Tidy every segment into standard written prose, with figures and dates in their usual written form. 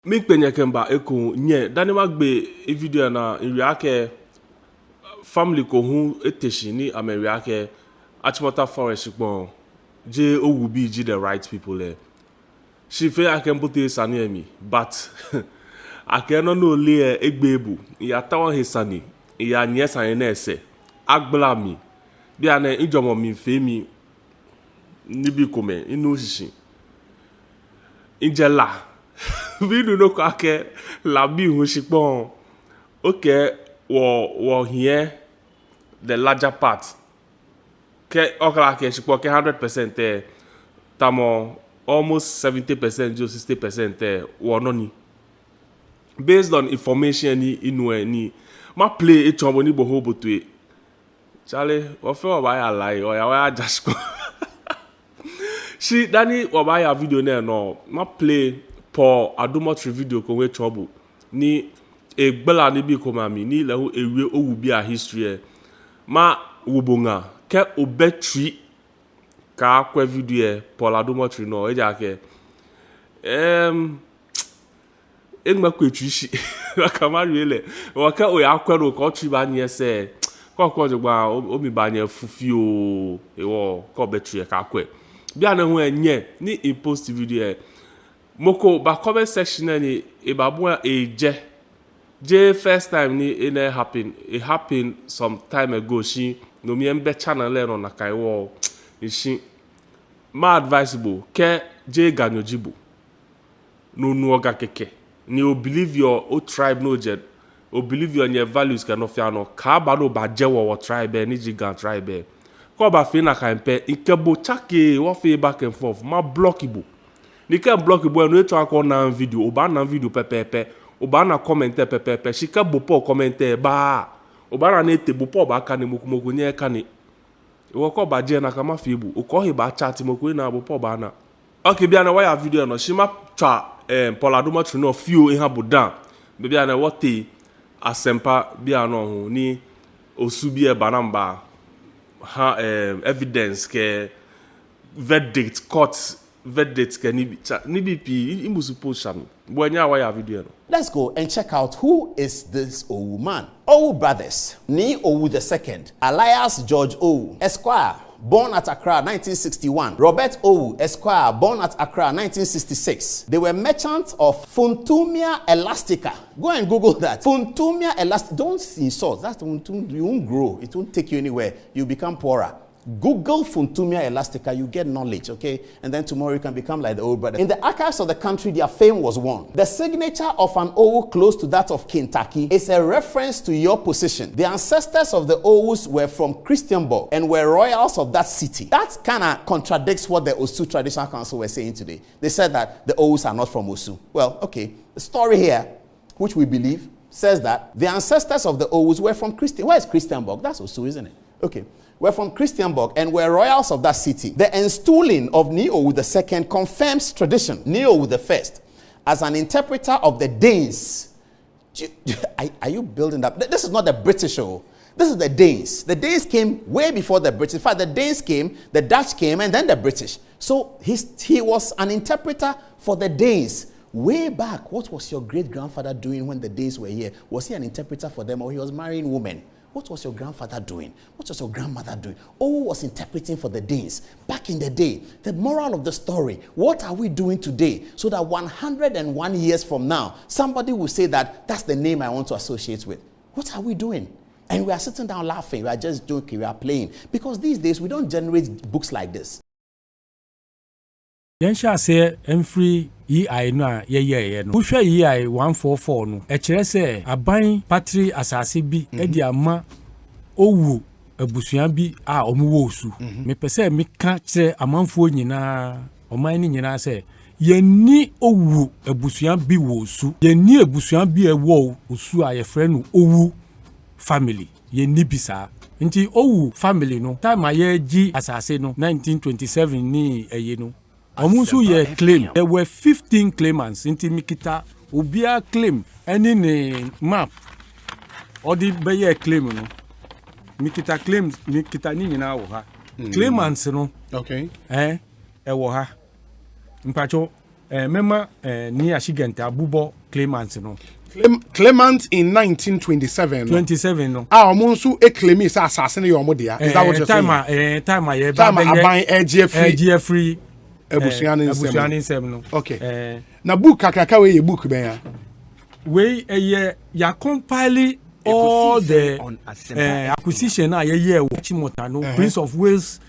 Make penye kemba eko nye dani magbe e video na iriake family ko hu eteshi ni ameriake Achimota Forest gbon je owubi ji the right people there. She fe akembote sani emi but akeno no le egbebu ya tawo hesani ya nye sani na ese agbla mi bia na ijomo mi fe mi nibi kome inu shishi injela video no kwake labi hu shipon okay wo here the larger part ke okala ke shipon ke 100% there tamo almost 70% to 60% there wo no ni based on information ni inu ni ma play e chombo ni boho botwe chale wo fe wo ba ya lie o ya wa just she dani wo ba ya video na no ma play Paul Adomotri video ko we trouble ni egbela ni bi ko mami ni lehu ewe owu bi a history ma wubonga ke obetri ka akwa video Paul Adomotri no eja ke enma kwetri shi ka ma riele wa ka o ya akwa ro ko tri ba nye se ko jogba o mi ba nye fufi o ewo ko betri ka akwa bia na hu enye ni impost video Moko ba comment section ni ebabu je first time ni it happened some time ago she no mi embe channel le na kai wo shi ma advisable ke je ganyojibo no nuoga keke ni o believe your o tribe no je o believe your values can of no ka ba no ba je wo tribe ni jigan tribe ko ba fi na kan pe ikebo chake wo fi back and forth ma block ibo ni ka block boy no eto akọ na video oba na video pepepe oba na commenter pepepe shika bopo commenter ba oba na ete bopo ba aka ni mokumoku nye ka ni wo ko ba je na ka ma fi bu o ko he ba chat moku na bopo ba na okay bia na wire video no shima twa Paul Adomotri no fio e ha bodan be bia na wote asempa bia no ho ni osu bi e banamba ha evidence ke verdict court verdict can nibi pi imbusupo shami bonya wire video no. Let's go and check out who is this Owu man. Owu brothers, Ni Owu II, alias George Owu, Esquire, born at Accra 1961. Robert Owu, Esquire, born at Accra 1966. They were merchants of Funtumia Elastica. Go and Google that. Funtumia Elastica. Don't insult. That's you won't grow. It won't take you anywhere. You become poorer. Google Funtumia Elastica, you get knowledge, okay? And then tomorrow you can become like the old brother. In the archives of the country, their fame was won. The signature of an Owu close to that of Kentucky is a reference to your position. The ancestors of the Owus were from Christianburg and were royals of that city. That kind of contradicts what the Osu Traditional Council were saying today. They said that the Owus are not from Osu. Well, okay. The story here, which we believe, says that the ancestors of the Owus were from Christian. Where is Christianburg? That's Osu, isn't it? Okay. We're from Christianburg and were royals of that city. The installing of Ni Owu II confirms tradition, Ni Owu I, as an interpreter of the Danes. Are you building up? This is not the British show. This is the Danes. The Danes came way before the British. In fact, the Danes came, the Dutch came, and then the British. So he was an interpreter for the Danes. Way back, what was your great-grandfather doing when the Danes were here? Was he an interpreter for them or he was marrying women? What was your grandfather doing? What was your grandmother doing? Owu was interpreting for the Danes back in the day. The moral of the story, what are we doing today? So that 101 years from now, somebody will say that that's the name I want to associate with. What are we doing? And we are sitting down laughing. We are just joking. We are playing. Because these days, we don't generate books like this. Yensha say emfree EI no ye no. Hwehwe EI 144 no. E kire say aban patri asase bi e di ama owu abusua bi a omuwo osu. Me pese me ka kire amanfo nyina oman ni nyina say yenni owu abusua bi wo osu. Yenni abusua bi e wo osu a ye frɛ owu family. Yenni bisa. Nti owu family no time aye gi asase no 1927 ni eye no. Omusu ye claim. There were 15 claimants. Inti mikita ubia claim any ne map. Or the beye claim no. Mikita claims mikita ni nyina wo ha. Claimants no. Okay. E wo ha. Mpacho mema ni ashigenta abubo claimant no. Clement in 1927. 27 no. Omonsu e claim is assassin your modia. Is that what you're saying? Time ye Time aban AGF free ebusuani nsem no. Okay. Na book kakaka we ye book ben ya. We ya compile all the acquisition na ye Achimota no Prince of Wales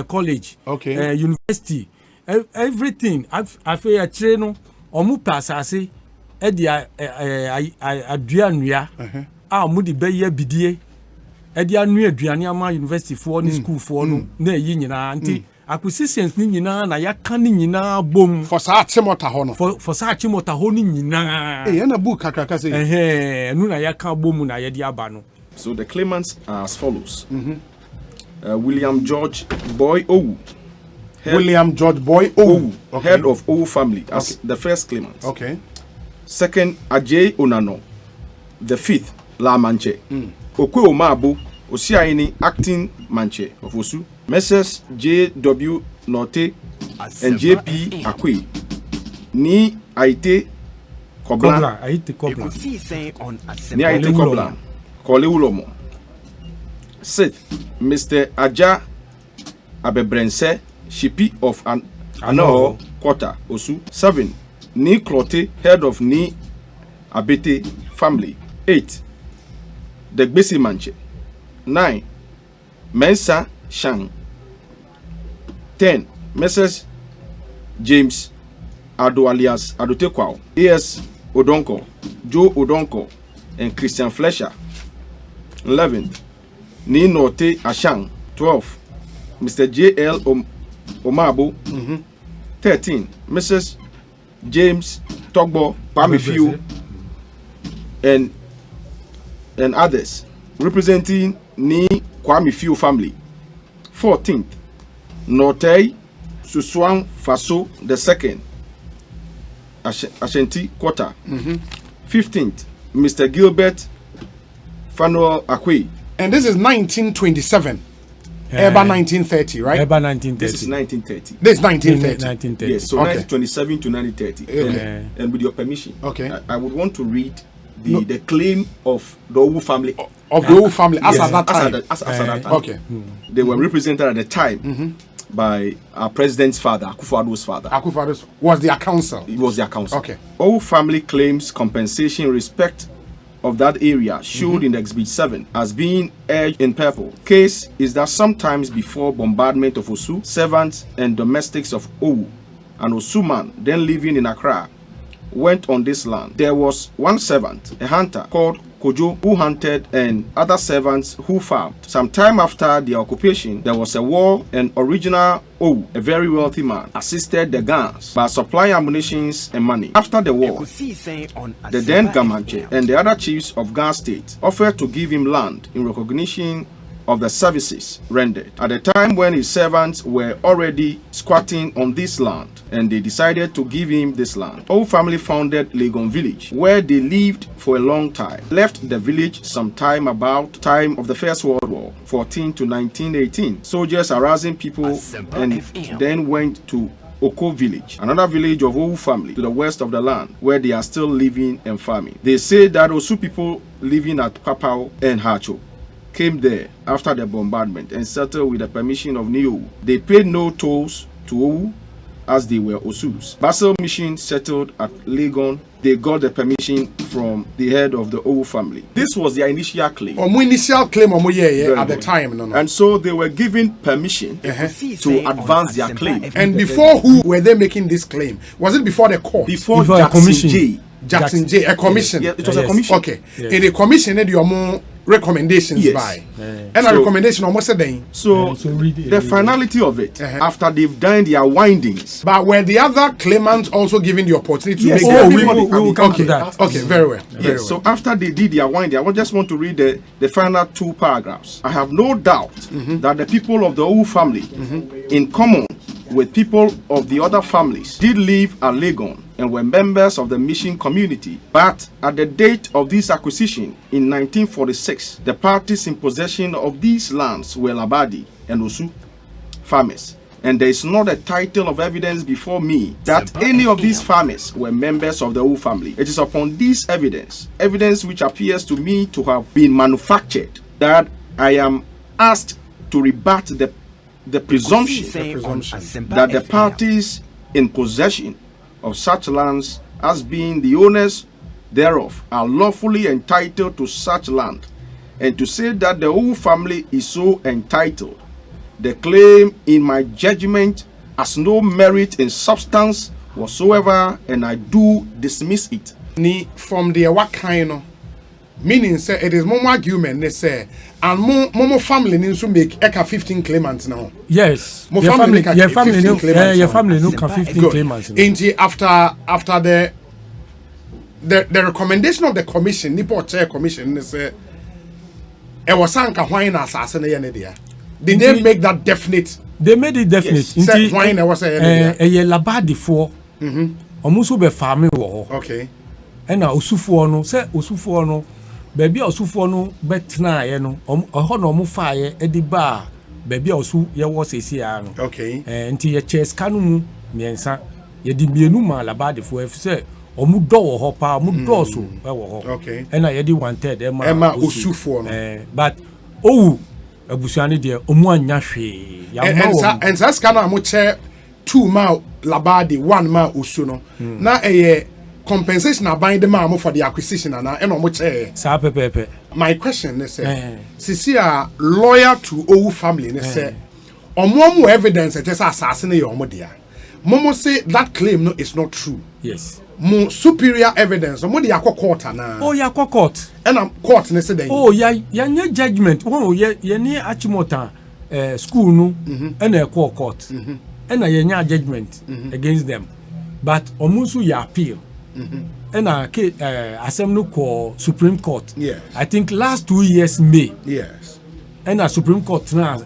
College, university, everything. I feel a train no omu pasase e di aduanua omu di be ye bidie e di anu aduane ama university for ni school for no na yi nyina anti acquisitions ni nyina na ya kan ni nyina bom for sa Achimota ho no for sa Achimota ho ni nyina na book kakaka say nu na ya kan bom na ya di aba no. So the claimants are as follows. William George Boy Owu. William George Boy Owu, head of Owu family as the first claimant. Okay. Second, Ajay Onano. The fifth, La Manche. Okwe Omabu, Osiaini acting Manche of Osu. Messrs. J.W. Norte and J.P. Akwe. Ni Aite Koblan. Ni Aite Koblan. Kole Ulomo. Sixth, Mr. Aja Abebrense, Shipi of Ano Quarter, Osu. 7. Ni Klote, head of Ni Abete family. 8. The Gbesi Manche. 9. Mensa Shang. 10. Mrs. James Ado alias Adotekwao. A.S. Odonko, Joe Odonko, and Christian Fletcher. 11. Ni Norte Ashang. 12. Mr. J.L. Omabo. 13. Mrs. James Togbo Pamifiu and others representing Ni Kwamifiu family. 14th. Norte Suswan Faso II Ashanti Quarter. 15th. Mr. Gilbert Fanuel Akwe. And this is 1927. Eba 1930, right? Eba 1930. This is 1930. This is 1930. 1930. Yes, so 1927 to 1930. And with your permission, I would want to read the claim of the Owu family. Of the Owu family as at that time. As at that time. Okay. They were represented at the time by our president's father, Akufo-Addo's father. Akufo-Addo was their counsel. It was their counsel. Okay. Owu family claims compensation in respect of that area showed in Exhibit 7 as being edged in purple. Case is that sometimes before bombardment of Osu, servants and domestics of Owu, an Osu man then living in Accra, went on this land. There was one servant, a hunter called Kojo, who hunted, and other servants who farmed. Some time after the occupation, there was a war, and original Owu, a very wealthy man, assisted the guns by supplying ammunitions and money. After the war, the then Gamanche and the other chiefs of Gan State offered to give him land in recognition of the services rendered. At the time when his servants were already squatting on this land, and they decided to give him this land, Owu family founded Legon village, where they lived for a long time. Left the village sometime about time of the First World War, 14 to 1918. Soldiers harassing people, and then went to Oko village, another village of Owu family to the west of the land, where they are still living and farming. They say that Osu people living at Papao and Hacho came there after the bombardment and settled with the permission of Owu. They paid no tolls to Owu as they were Osus. Basel Mission settled at Legon. They got the permission from the head of the Owu family. This was their initial claim. Initial claim at the time. No. And so they were given permission to advance their claim. And before who were they making this claim? Was it before the court? Before Jackson J. Jackson J. A commission. Yeah, it was a commission. Okay. In the commission, they are more recommendations by. And a recommendation almost a day. So the finality of it, after they've done their windings. But were the other claimants also given the opportunity to make we will come to that. Okay, very well. Very well. So after they did their winding, I just want to read the final 2 paragraphs. I have no doubt that the people of the Owu family, in common with people of the other families, did live at Legon and were members of the mission community. But at the date of this acquisition in 1946, the parties in possession of these lands were Labadi and Osu farmers, and there is not a title of evidence before me that any of these farmers were members of the Owu family. It is upon this evidence which appears to me to have been manufactured, that I am asked to rebut the presumption that the parties in possession of such lands as being the owners thereof are lawfully entitled to such land, and to say that the Owu family is so entitled. The claim in my judgment has no merit in substance whatsoever, and I do dismiss it. Ni from the what kind of meaning say it is more argument they say, and more family needs to make eka 15 claimants now. Yes, More your family your family no can 15 claimants. Ain't after the recommendation of the commission, Nipo Chair Commission, they say, "E was sanka wine assassin there." Did they make that definite? They made it definite. Yes. Said wine I was a Labadi for. Almost be farming war. Okay. And Osufu no say Osufu no, baby Osufu no betna ye no. Oho no mu fire e di ba baby Osu ye was esi no. Okay. Nti ye chess kanu mu miensa ye di bienu ma Labadi for say omu do wo ho pa omu do so e wo ho. Okay. And ye di 1/3 Emma Osufu no. But oh abusuani de omu anya hwe ya ma and ça scanner mo che 2 ma Labadi 1 ma Osu no na compensation abind the ma for the acquisition and no mo che sa pepepe. My question is sisi a lawyer to Owu family ne say omo evidence it is assassin na your dia momo say that claim no is not true. Yes. Mo superior evidence omo dey akọ court na Oh ya court. And court ne say Oh ya nye judgment. Oh ye ni Achimota school no and a court. And a nya judgment against them. But omusu ya appeal. And assembly call Supreme Court. Yes. I think last 2 years May. Yes. And a Supreme Court now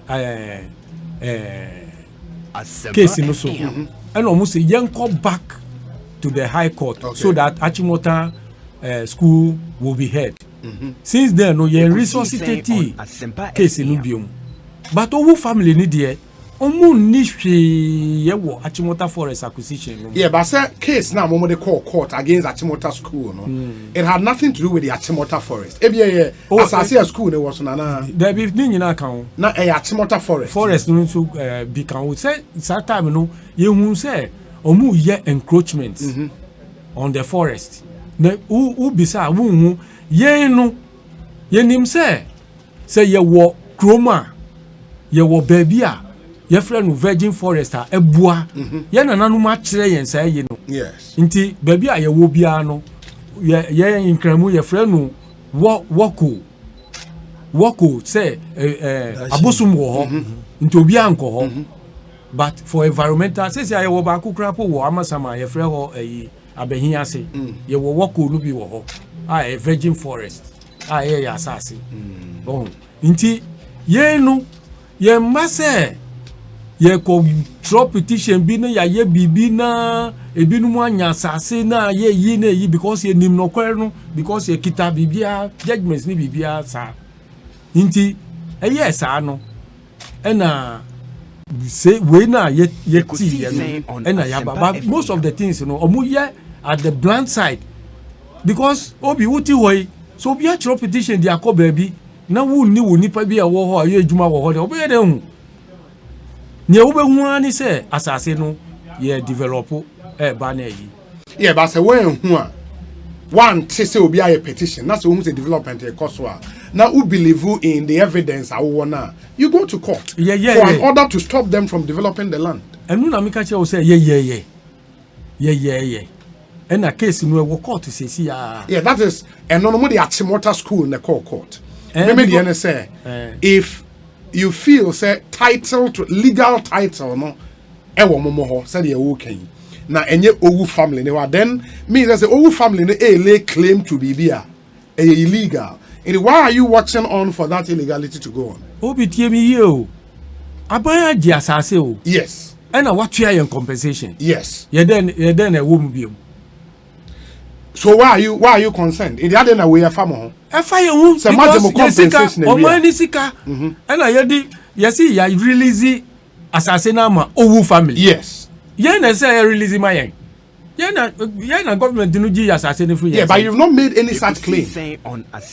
case no so. And almost young call back to the High Court so that Achimota school will be heard. Since then, no yen resuscitate case in Ubium. But Owu family need there. Omu nishwe yewo Achimota Forest acquisition. Yeah, but say case now momo they call court against Achimota school, no. It had nothing to do with the Achimota Forest. Ebi as I see a school there was na. There be ni na kan. Na Achimota Forest. Forest no so be kan. We say that time no ye hu say omu ye encroachment on the forest. Na u bisa wu ye no ye nim say ye wo kroma ye wo baby a ye friend Virgin Forest a ebua ye nananu ma kire yen say ye no. Yes. Nti baby a ye wo bia no ye inkramu ye friend no woko say abosum wo ho nti obi anko ho. But for environmental say ye wo ba kukrapo wo amasama ye friend ho abehin ase ye wo woko no bi wo ho a Virgin Forest ye ya asase. Bon nti ye no ye mase ye ko drop petition bi na ye bibi na ebinu mu anya asase na ye yi na yi because ye nim no kwere no because ye kita bibia judgments ni bibia sa nti eye sa no na say we na ye ti ye no na ya but most of the things you know omu ye at the blunt side because obi wuti hoy so obi a drop petition dia ko baby na wu ni wo nipa bi a wo ho aye adwuma wo ho de obi ye de hu ne wo be hu ani say asase no ye develop ba na yi. Yeah, but say when hu a one say obi a petition na so hu say development e cost wa na who believe in the evidence a wo na you go to court for an order to stop them from developing the land. Enu na me ka che wo say ye and a case no wo court say see ya. Yeah, that is no the Achimota school in the court. Maybe the say if you feel say title to legal title no e wo momo ho say the okay na enye Owu family ne wa then me say Owu family no lay claim to be bia illegal. And why are you watching on for that illegality to go on? Obi tie mi ye o abaya ji asase o. Yes. And what try your compensation? Yes. You then a woman be. So why are you concerned? In the other na we are farmer. E fire won because compensation o money sika. And I yedi you see ya release asase na ma owu family. Yes. Yen na say release my yen. Yen na government no gi asase no free. Yeah, but you've not made any such claim.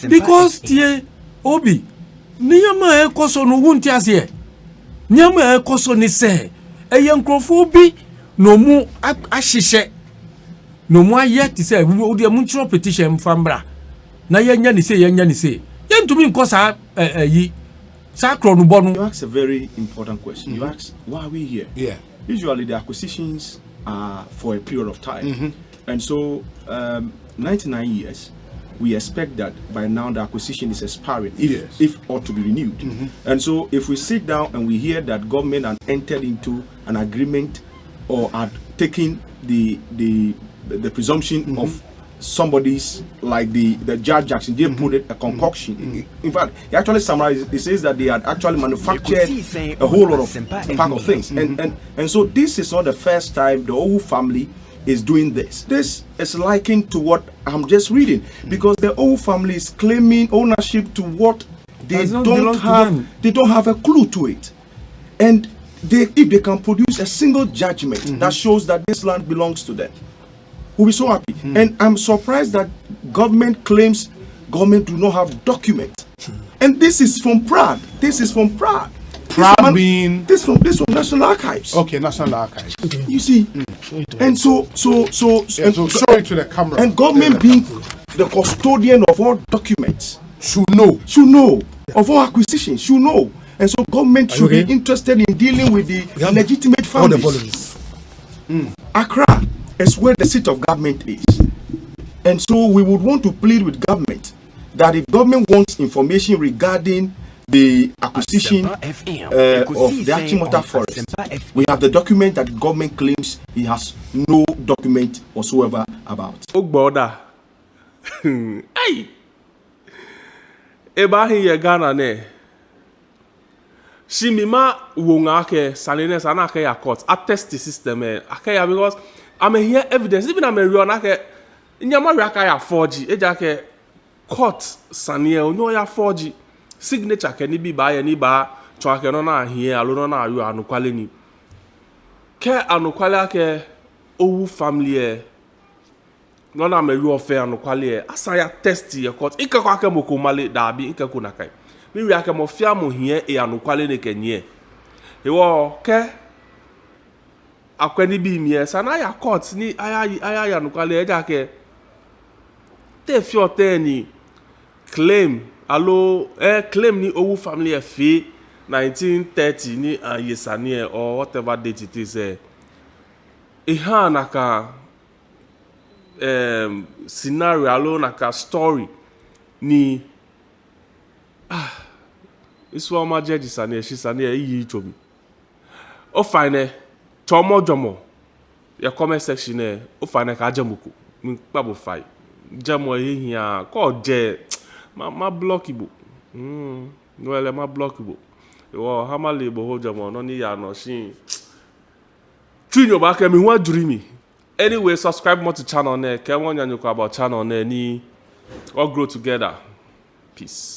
Because tie obi niyama e koso no wunti ase. Niyama e koso ni say eye nkrofo bi no mu ahihye. No mu aye ti say wo de mu ntro petition fambra. Na yenya ni say yentumi nkosa yi sakro no bonu. You ask a very important question. You ask, why are we here? Yeah. Usually the acquisitions are for a period of time. And so 99 years, we expect that by now the acquisition is expiring if ought to be renewed. And so if we sit down and we hear that government had entered into an agreement or had taken the presumption of somebody's, like the Judge Jackson, they put it a concoction. In fact, he actually summarized, it says that they had actually manufactured a whole lot of pack of things. And so this is not the first time the Owu family is doing this. This is likened to what I'm just reading, because the Owu family is claiming ownership to what they don't have a clue to it. And if they can produce a single judgment that shows that this land belongs to them, we'll be so happy. And I'm surprised that government claims government do not have documents. And this is from Prague. Prague being this from National Archives. Okay, National Archives. You see, and so show it to the camera. And government being the custodian of all documents should know of all acquisitions, should know. And so government should be interested in dealing with the legitimate families. Accra is where the seat of government is. And so we would want to plead with government that if government wants information regarding the acquisition of the Achimota Forest, we have the document that government claims he has no document whatsoever about. Ogboda. Hey. Eba hi Ghana ne. Shimima wongake saline sanake ya court attest the system akaya, because I'm here evidence even I'm a real nake nyama raka ya 4G ejake court sanie onyo ya 4G signature ke ni bi ba ye ni ba chwake no na ahie alo no na ayo anukwale ni ke anukwale ake Owu family no na me real fair anukwale asa ya test ye court ikako ake mokomale dabi ikako nakai mi wi ake mo fia mo hie anukwale ne kenye ewo ke akwani bi mi sana ya court ni aya anukwale ejake te fio te ni claim claim ni Owu family fi 1930 ni yesani or whatever date it is ha naka scenario alo naka story ni iswa ma judge sani shi sani yi chobi o fine chomo jomo ya comment section o fine ka jamuko mi pabo fai jamo hia ko je ma block ibo no ele ma block ibo wo hamale ibo ho jamo no ni ya no shin twinyo ba ka mi hu aduri mi. Anyway, subscribe more to channel ne ke won yanyo about channel ne ni all grow together. Peace.